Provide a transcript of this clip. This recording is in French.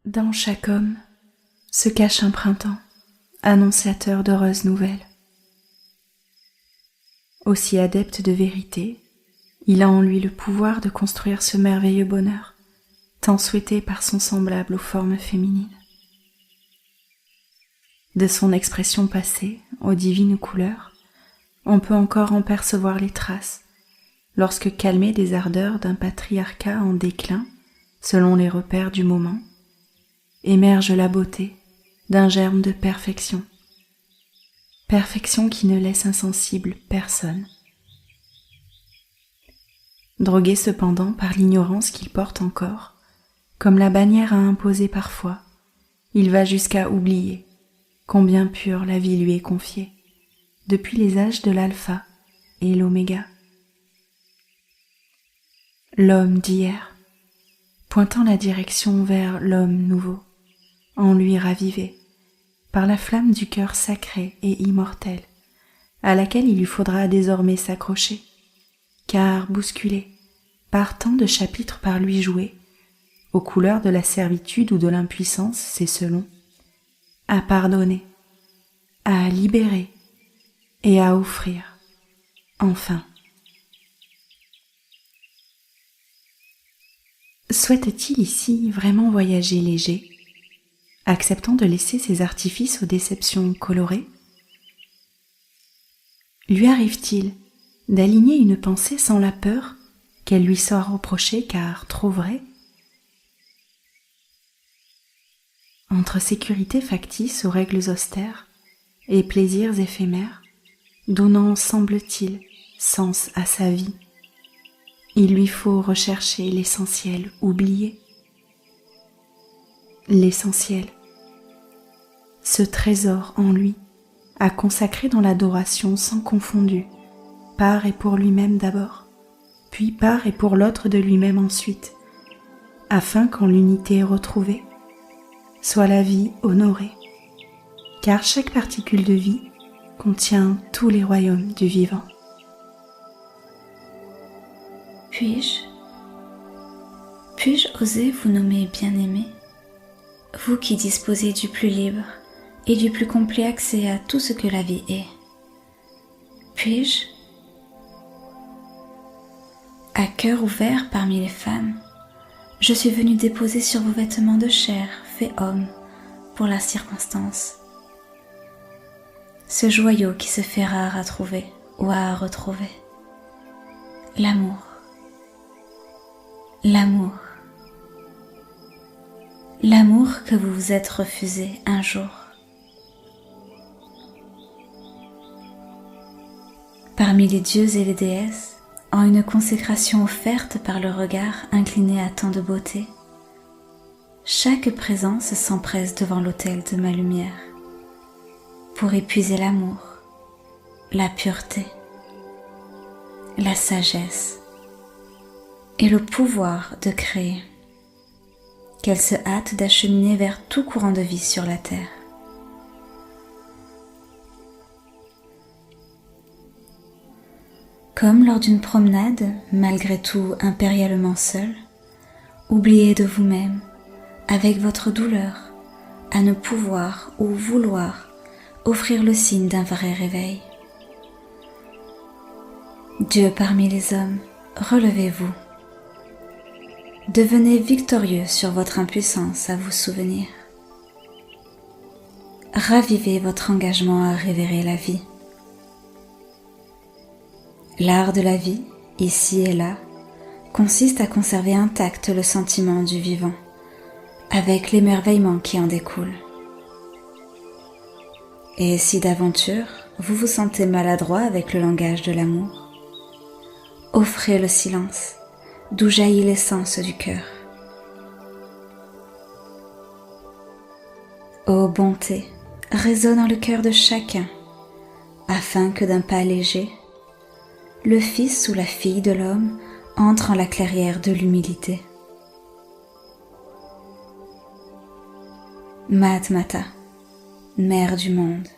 Dans chaque homme se cache un printemps, annonciateur d'heureuses nouvelles. Aussi adepte de vérité, il a en lui le pouvoir de construire ce merveilleux bonheur, tant souhaité par son semblable aux formes féminines. De son expression passée aux divines couleurs, on peut encore en percevoir les traces, lorsque calmé des ardeurs d'un patriarcat en déclin, selon les repères du moment, émerge la beauté d'un germe de perfection, perfection qui ne laisse insensible personne. Drogué cependant par l'ignorance qu'il porte encore, comme la bannière a imposé parfois, il va jusqu'à oublier combien pure la vie lui est confiée, depuis les âges de l'alpha et l'oméga. L'homme d'hier, pointant la direction vers l'homme nouveau, en lui ravivé, par la flamme du cœur sacré et immortel, à laquelle il lui faudra désormais s'accrocher, car bousculé, par tant de chapitres par lui joués, aux couleurs de la servitude ou de l'impuissance, c'est selon, à pardonner, à libérer et à offrir, enfin. Souhaite-t-il ici vraiment voyager léger, acceptant de laisser ses artifices aux déceptions colorées? Lui arrive-t-il d'aligner une pensée sans la peur qu'elle lui soit reprochée car trop vraie? Entre sécurité factice aux règles austères et plaisirs éphémères, donnant, semble-t-il, sens à sa vie, il lui faut rechercher l'essentiel oublié. L'essentiel, ce trésor en lui, à consacrer dans l'adoration sans confondu, par et pour lui-même d'abord, puis par et pour l'autre de lui-même ensuite, afin qu'en l'unité retrouvée, soit la vie honorée, car chaque particule de vie contient tous les royaumes du vivant. Puis-je oser vous nommer bien-aimé, vous qui disposez du plus libre et du plus complet accès à tout ce que la vie est? Puis-je, à cœur ouvert parmi les femmes, je suis venue déposer sur vos vêtements de chair fait homme pour la circonstance, ce joyau qui se fait rare à trouver ou à retrouver, l'amour. L'amour que vous vous êtes refusé un jour. Parmi les dieux et les déesses, en une consécration offerte par le regard incliné à tant de beauté, chaque présence s'empresse devant l'autel de ma lumière pour épuiser l'amour, la pureté, la sagesse et le pouvoir de créer, qu'elle se hâte d'acheminer vers tout courant de vie sur la terre. Comme lors d'une promenade, malgré tout impérialement seul, oubliez de vous-même, avec votre douleur, à ne pouvoir ou vouloir offrir le signe d'un vrai réveil. Dieu parmi les hommes, relevez-vous. Devenez victorieux sur votre impuissance à vous souvenir. Ravivez votre engagement à révérer la vie. L'art de la vie, ici et là, consiste à conserver intact le sentiment du vivant, avec l'émerveillement qui en découle. Et si d'aventure vous vous sentez maladroit avec le langage de l'amour, offrez le silence, d'où jaillit l'essence du cœur. Ô bonté, résonne dans le cœur de chacun, afin que d'un pas léger, le fils ou la fille de l'homme entre en la clairière de l'humilité. Mahatmata, mère du monde.